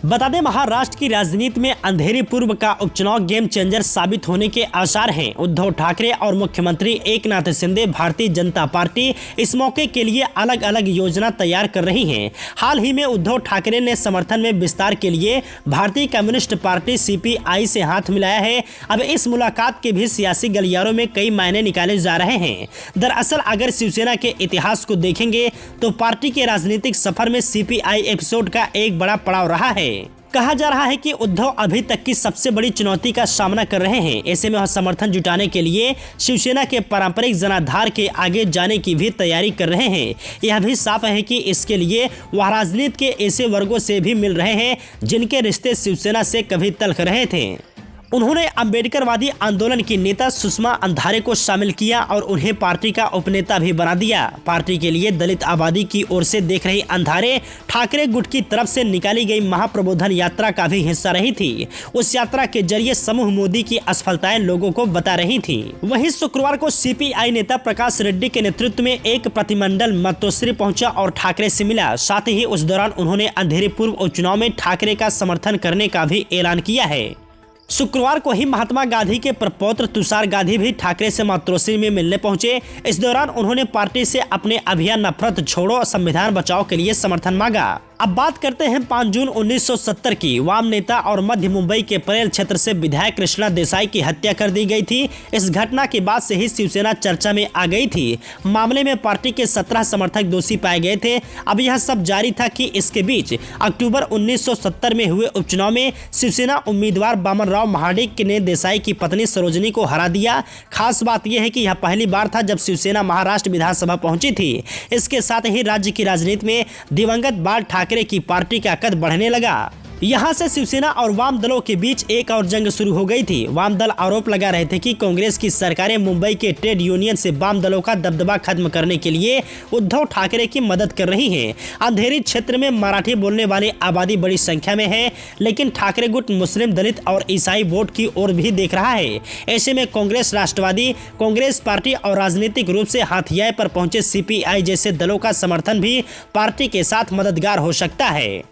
बता दें, महाराष्ट्र की राजनीति में अंधेरी पूर्व का उपचुनाव गेम चेंजर साबित होने के आसार हैं। उद्धव ठाकरे और मुख्यमंत्री एकनाथ शिंदे भारतीय जनता पार्टी इस मौके के लिए अलग अलग योजना तैयार कर रही हैं। हाल ही में उद्धव ठाकरे ने समर्थन में विस्तार के लिए भारतीय कम्युनिस्ट पार्टी सीपीआई से हाथ मिलाया है। अब इस मुलाकात के भी सियासी गलियारों में कई मायने निकाले जा रहे हैं। दरअसल अगर शिवसेना के इतिहास को देखेंगे तो पार्टी के राजनीतिक सफर में सीपीआई एपिसोड का एक बड़ा पड़ाव रहा है। कहा जा रहा है कि उद्धव अभी तक की सबसे बड़ी चुनौती का सामना कर रहे हैं। ऐसे में वह समर्थन जुटाने के लिए शिवसेना के पारंपरिक जनाधार के आगे जाने की भी तैयारी कर रहे हैं। यह भी साफ है कि इसके लिए वह राजनीति के ऐसे वर्गों से भी मिल रहे हैं जिनके रिश्ते शिवसेना से कभी तल्ख रहे थे। उन्होंने अम्बेडकरवादी आंदोलन की नेता सुषमा अंधारे को शामिल किया और उन्हें पार्टी का उपनेता भी बना दिया। पार्टी के लिए दलित आबादी की ओर से देख रही अंधारे ठाकरे गुट की तरफ से निकाली गई महाप्रबोधन यात्रा का भी हिस्सा रही थी। उस यात्रा के जरिए समूह मोदी की असफलताएं लोगों को बता रही थी। वहीं शुक्रवार को सीपीआई नेता प्रकाश रेड्डी के नेतृत्व में एक प्रतिनिधिमंडल मतोश्री पहुंचा और ठाकरे से मिला। साथ ही उस दौरान उन्होंने अंधेरी पूर्व उपचुनाव में ठाकरे का समर्थन करने का भी ऐलान किया है। शुक्रवार को ही महात्मा गांधी के प्रपौत्र तुषार गांधी भी ठाकरे से मतोश्री में मिलने पहुंचे। इस दौरान उन्होंने पार्टी से अपने अभियान नफरत छोड़ो संविधान बचाओ के लिए समर्थन मांगा। अब बात करते हैं 5 जून 1970 की। वाम नेता और मध्य मुंबई के परेल क्षेत्र से विधायक कृष्णा देसाई की हत्या कर दी गई थी। इस घटना के बाद से ही शिवसेना चर्चा में आ गई थी। मामले में पार्टी के 17 समर्थक दोषी पाए गए थे। अब यह सब जारी था कि इसके बीच अक्टूबर 1970 में हुए उपचुनाव में शिवसेना उम्मीदवार बामन राव महाडिक ने देसाई की पत्नी सरोजनी को हरा दिया। खास बात यह है कि यह पहली बार था जब शिवसेना महाराष्ट्र विधानसभा पहुंची थी। इसके साथ ही राज्य की राजनीति में दिवंगत बाल ठाकरे की पार्टी का कद बढ़ने लगा। यहां से शिवसेना और वाम दलों के बीच एक और जंग शुरू हो गई थी। वाम दल आरोप लगा रहे थे कि कांग्रेस की सरकारें मुंबई के ट्रेड यूनियन से वाम दलों का दबदबा खत्म करने के लिए उद्धव ठाकरे की मदद कर रही हैं। अंधेरी क्षेत्र में मराठी बोलने वाली आबादी बड़ी संख्या में है, लेकिन ठाकरे गुट मुस्लिम, दलित और ईसाई वोट की ओर भी देख रहा है। ऐसे में कांग्रेस, राष्ट्रवादी कांग्रेस पार्टी और राजनीतिक रूप से हाथियाए पर पहुंचे सीपीआई जैसे दलों का समर्थन भी पार्टी के साथ मददगार हो सकता है।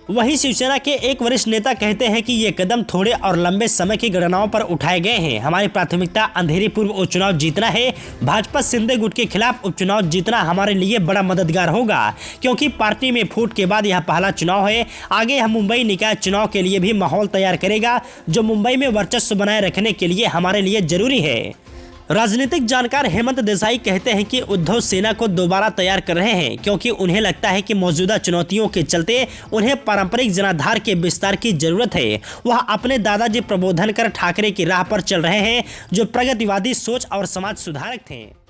वहीं शिवसेना के एक वरिष्ठ नेता कहते हैं कि ये कदम थोड़े और लंबे समय की गणनाओं पर उठाए गए हैं। हमारी प्राथमिकता अंधेरी पूर्व उपचुनाव जीतना है। भाजपा शिंदे गुट के खिलाफ उपचुनाव जीतना हमारे लिए बड़ा मददगार होगा, क्योंकि पार्टी में फूट के बाद यह पहला चुनाव है। आगे हम मुंबई निकाय चुनाव के लिए भी माहौल तैयार करेगा, जो मुंबई में वर्चस्व बनाए रखने के लिए हमारे लिए जरूरी है। राजनीतिक जानकार हेमंत देसाई कहते हैं कि उद्धव सेना को दोबारा तैयार कर रहे हैं, क्योंकि उन्हें लगता है कि मौजूदा चुनौतियों के चलते उन्हें पारंपरिक जनाधार के विस्तार की जरूरत है। वह अपने दादाजी प्रबोधन कर ठाकरे की राह पर चल रहे हैं, जो प्रगतिवादी सोच और समाज सुधारक थे।